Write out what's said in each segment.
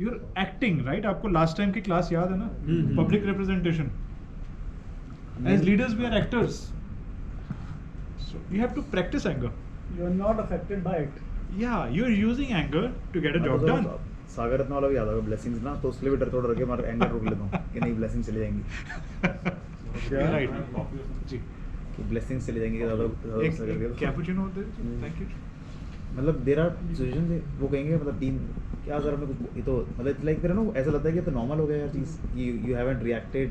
you're acting, right? आपको last time की class याद है ना? Public representation. As leaders, we are actors. So you have to practice anger. You're not affected by it. Yeah, you're using anger to get a job done. Sagar Ratna वाला भी याद होगा blessings ना, तो उसके लिए भी डर रखे मैं एंगर रोक लेता हूँ कि नहीं ब्लेसिंग चली जाएंगी Right. जी. कि ब्लेसिंग्स चली जाएंगी ज़्यादा एक कैपुचिनो होते हैं. Thank you. मतलब देर आर सिचुएशन वो कहेंगे मतलब टीम क्या सर हमने कुछ ये तो मतलब लाइक फिर ना ऐसा लगता है कि तो नॉर्मल हो गया यार चीज़ कि यू हैवंट रिएक्टेड,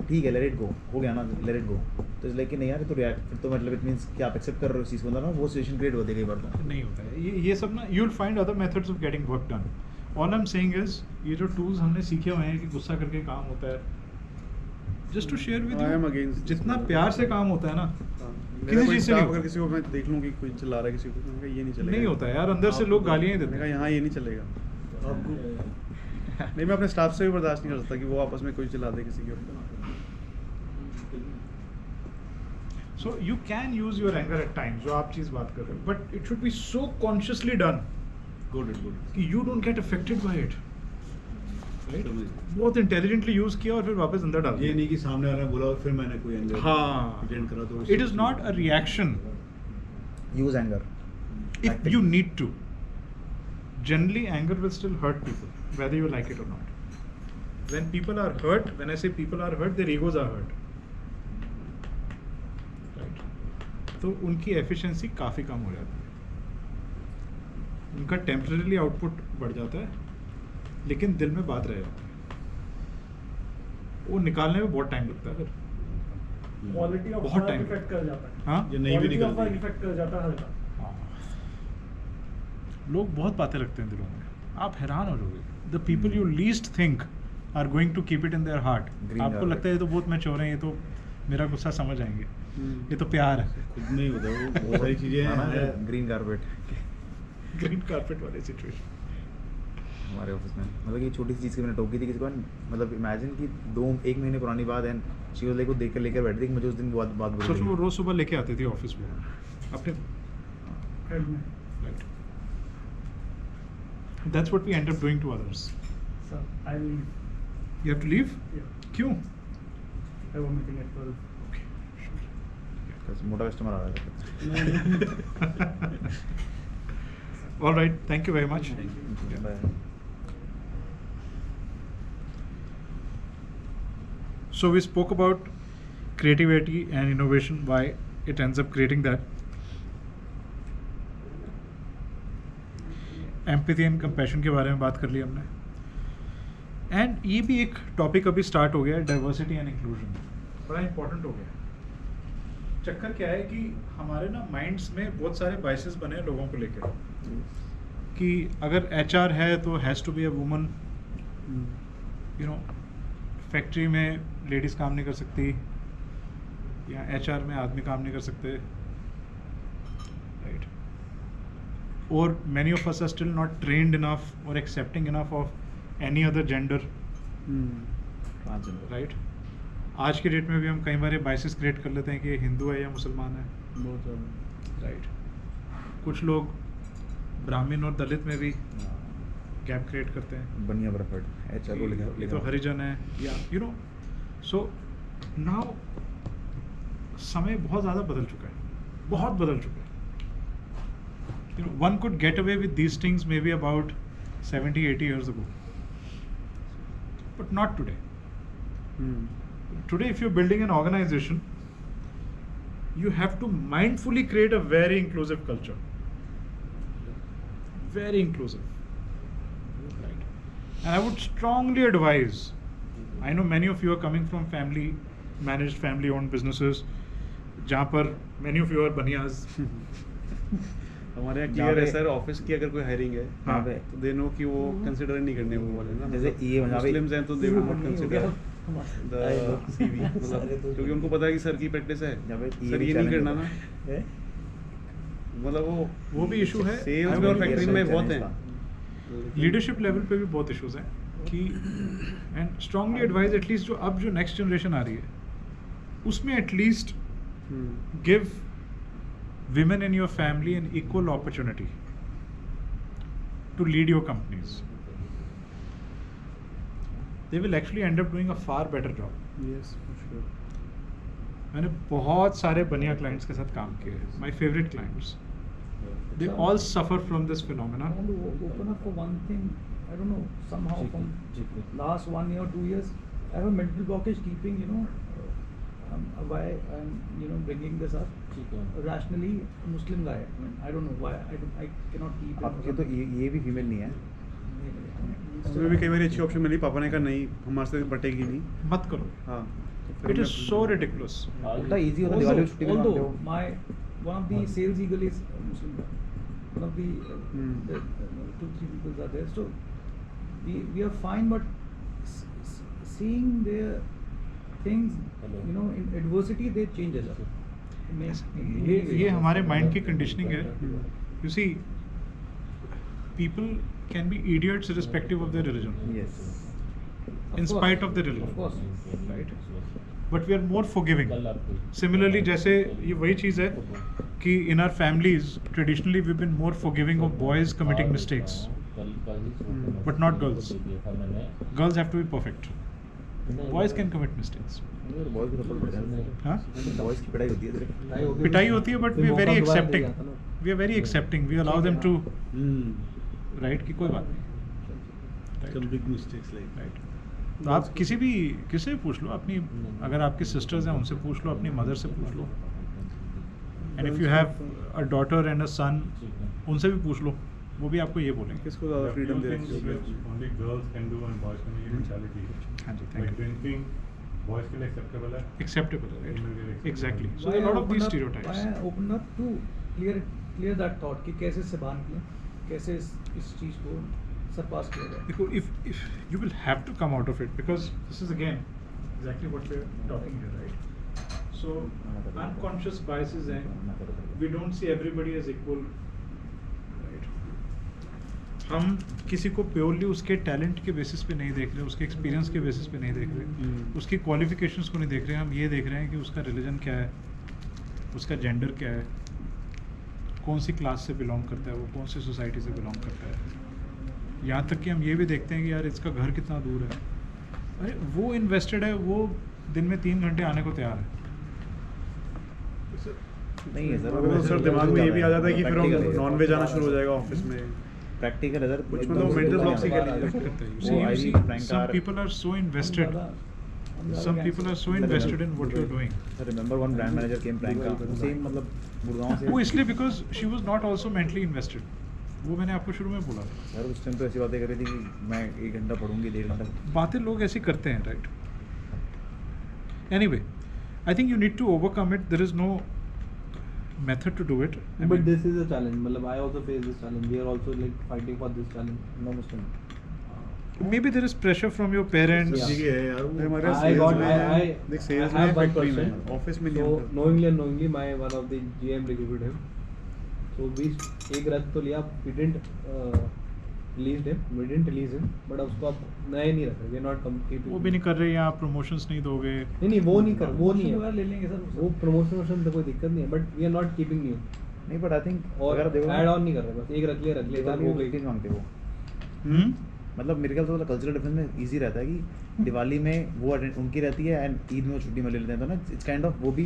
ठीक है लेट इट गो, हो गया ना लेट इट गो, तो इस लाइक कि नहीं यार तो रिएक्ट फिर तो मतलब इट मींस कि आप एक्सेप्ट कर रहे हो उस चीज़ को ना, वो सिचुएशन क्रिएट होती है कई बार तो नहीं होता है ये सब ना. You will find other methods of getting work done. All I am saying is ये जो टूल्स हमने सीखे हुए हैं कि गुस्सा करके काम होता है, just to share with you, जितना प्यार से काम होता है ना किसी चीज से नहीं. अगर किसी को मैं देख लूं कि कोई चिल्ला रहा है किसी को, तो ये नहीं चलेगा. नहीं होता है यार, अंदर से लोग गालियां ही देते हैं. यहाँ ये नहीं चलेगा आपको. नहीं, मैं अपने स्टाफ से भी बर्दाश्त नहीं कर सकता कि वो आपस में कोई चिल्ला दे किसी के ऊपर. So you can use your anger at times, जो आप चीज बात कर रहे हो, but it should be so consciously done good कि you don't get affected by it. Right? बहुत intelligently use किया और फिर वापस अंदर डाल ये दिया. नहीं कि सामने वाला बोला और फिर मैंने कोई एंगर हाँ. अटेंड करा तो It is not a reaction use anger if you need to. Generally, anger will still hurt people, whether you like it or not. When people are hurt, when I say people are hurt, their egos are hurt. Right? तो उनकी efficiency काफ़ी कम हो जाती है. उनका temporarily output बढ़ जाता है, लेकिन दिल में बात रह जाती है. वो निकालने में बहुत टाइम लगता है फिर. क्वालिटी ऑफ बहुत वर्क time इफेक्ट कर जाता है. हाँ. ये नहीं भी क्वालिटी ऑफ वर्क निकलती. इफेक्ट कर जाता है हल्का. लोग बहुत बातें रखते हैं दिलों में, आप हैरान हो जाओगे. The people you least think are going to keep it in their heart. Green आपको carpet. लगता है ये तो बहुत मैच्योर है, ये तो मेरा गुस्सा समझ आएंगे, ये तो प्यार है. खुद नहीं होता वो बहुत सारी चीजें हैं. ग्रीन कारपेट ग्रीन कारपेट वाली सिचुएशन. हमारे ऑफिस में मतलब कि छोटी सी चीज़ की मैंने टोकी थी किसी को, मतलब इमेजिन कि 1 महीने पुरानी बात है, शी वाज लाइक वो देख कर लेकर बैठी थी कि मुझे उस दिन बात बुरी सोच लगी. वो रोज सुबह लेके आती थी ऑफिस में अपने. हेड में. Right. That's what we end up doing to others. Sir I will you have to leave. क्यों? Have a meeting at 12. मोटा कस्टमर आ रहा है. All right, thank you very much. Bye. So we spoke about creativity and innovation, why it ends up creating that. Empathy and compassion के बारे में बात कर ली हमने. And ये भी एक टॉपिक अभी स्टार्ट हो गया है, डाइवर्सिटी एंड इंक्लूजन. बड़ा इंपॉर्टेंट हो गया. चक्कर क्या है कि हमारे ना माइंड्स में बहुत सारे बाइसेस बने हैं लोगों को लेकर कि अगर HR है तो has to be a woman. You know, factory में लेडीज़ काम नहीं कर सकती, या HR में आदमी काम नहीं कर सकते. राइट. और many of us are still not trained enough और accepting enough of any other gender. Right. आज के डेट में भी हम कई बार बाइसेस क्रिएट कर लेते हैं कि हिंदू है या मुसलमान है. बहुत ज़्यादा. राइट. कुछ लोग ब्राह्मण और दलित में भी गैप क्रिएट करते हैं. बनिया बरफट HR को लिखा ये तो हरिजन है, या यू नो. सो नाउ समय बहुत ज़्यादा बदल चुका है, बहुत बदल चुका है. You know, one could get away with these things may be about 70-80 years ago, but not today. Today, if you're building an organization, you have to mindfully create a very inclusive culture. Very inclusive. Right. And I would strongly advise, I know many of you are coming from managed family owned businesses, जहाँ पर many of you are Banias. हमारे यहाँ clear है sir, office की अगर कोई hiring है हाँ. तो दे नो कि वो कंसिडर नहीं करने वो वाले ना. जैसे ये मुस्लिम्स हैं तो they will not consider the अरे CV, मतलब क्योंकि उनको पता है कि सर की प्रैक्टिस है, सर ये नहीं करना ना. मतलब वो भी इशू है सेल्स में और फैक्ट्री में बहुत है. लीडरशिप लेवल पे भी बहुत इश्यूज हैं कि एंड स्ट्रांगली एडवाइज एटलीस्ट जो अब जो नेक्स्ट जनरेशन आ रही है उसमें at least give women in your family an equal opportunity to lead your companies. they will actually end up doing a far better job. Yes, for sure. मैंने बहुत सारे बनिया clients के साथ काम किए हैं, my favorite clients. They all suffer from this I phenomenon. want to open up for one thing. I don't know, somehow from last 1 year, 2 years, I have a mental blockage keeping, why I'm, bringing this up. Rationally, Muslim guy. I mean, I don't know why. I cannot keep. आपके तो ये भी female नहीं है. उसमें भी कई बार अच्छी ऑप्शन मिली, पापा ने कहा नहीं हमारे से बटेगी नहीं. मत करो. हाँ. It is so ridiculous. उल्टा easy होता है दिवाली की छुट्टी में मानते हो. One of the sales eagle is Muslim guy. One of the 2-3 people are there. So we are fine, but seeing their things, in adversity they change as well. ये हमारे माइंड की कंडीशनिंग है. You see, people can be idiots irrespective of their religion. Yes. In spite of their religion. Of course. Right? But we are more forgiving. Similarly, जैसे ये वही चीज़ है कि in our families traditionally we've been more forgiving of boys committing mistakes, but not girls. Girls have to be perfect. Boys can commit mistakes. Boys को support करते हैं. हाँ? Boys की पिटाई होती है सिर्फ. पिटाई होती है, but we are very accepting. We are very accepting. We allow them to right कि कोई बात नहीं. Some big mistakes like Right. तो आप किसी भी पूछ लो अपनी, अगर आपकी सिस्टर्स हैं उनसे पूछ लो, अपनी मदर से पूछ लो, and if you have a daughter and a son उनसे भी पूछ लो, वो भी आपको ये बोलेंगे. किसको ज़्यादा फ्रीडम दे things रखी है? which only girls can do and boys can do, ये mentality है. हाँ जी, Like thank you. drinking, boys के लिए acceptable है. Acceptable, right? Female के लिए acceptable. Exactly. So Why there are a lot I of these opened up- stereotypes. Why I opened up to clear that thought कि कैसे इससे बाहर निकलें, कैसे इस चीज़ को सरपास किया जाए. Because if you will have to come out of it, because this is again exactly what we're talking here, right? So unconscious biases हैं, we don't see everybody as equal, right? हम किसी को प्योरली उसके talent के basis पे नहीं देख रहे, उसके एक्सपीरियंस के बेसिस पे नहीं देख रहे, उसकी क्वालिफिकेशंस को नहीं देख रहे. हम ये देख रहे हैं कि उसका रिलीजन क्या है, उसका जेंडर क्या है, कौन सी क्लास से बिलोंग करता है, वो कौन सी सोसाइटी से बिलोंग करता है. यहाँ तक कि हम ये भी देखते हैं कि यार इसका घर कितना दूर है. अरे वो इन्वेस्टेड है, वो दिन में 3 घंटे आने को तैयार है. नहीं है सर. तो सर दिमाग में ये भी आ जाता है कि फिर हम नॉन वेज आना शुरू हो जाएगा ऑफिस में. प्रैक्टिकल है सर. कुछ मतलब mental blocks ही कह लीजिए. Affect करता है. You वो see, you Ivy see, Frank some are- people are so invested. Some people are so invested in what you're doing. Sir remember one brand manager came Priyanka, same मतलब गुड़गांव से. वो इसलिए because she was not also mentally invested. वो मैंने आपको शुरू में बोला था. सर उस टाइम तो ऐसी बातें कर रही थी कि मैं 1 घंटा पढ़ूंगी, 1.5 घंटा. बातें लोग ऐसी करते हैं, right? Anyway, I think you need to overcome it. There is no method to do it. I But mean, this is a challenge. मतलब I also face this challenge. We are also like fighting for this challenge. No Muslim. maybe there is pressure from your parents. Yeah. ठीक है यार वो हमारे I got देख sales I में have one factory में person. Office में नहीं So होता. knowingly and unknowingly, my one of the GM recruited him. So we एक रथ तो लिया. We didn't release him. But अब उसको आप नए नहीं रख रहे. We are not keeping. वो भी नहीं कर रहे, यहाँ प्रमोशंस नहीं दोगे. नहीं वो नहीं कर वो नहीं वगैरह है. ले लेंगे सर. वो प्रमोशन तो कोई दिक्कत नहीं है. But we are not keeping new. नहीं बट आई थिंक और अगर देखो ऐड ऑन नहीं कर रहे. बस एक रख लिया दिवाली हो में गई. छुट्टी मांगते हो. हम्म? मतलब मेरे ख्याल से कल्चरल डिफरेंस में इजी रहता है कि दिवाली में वो उनकी रहती है एंड ईद में वो छुट्टी में ले लेते हैं, तो ना इट्स काइंड ऑफ वो भी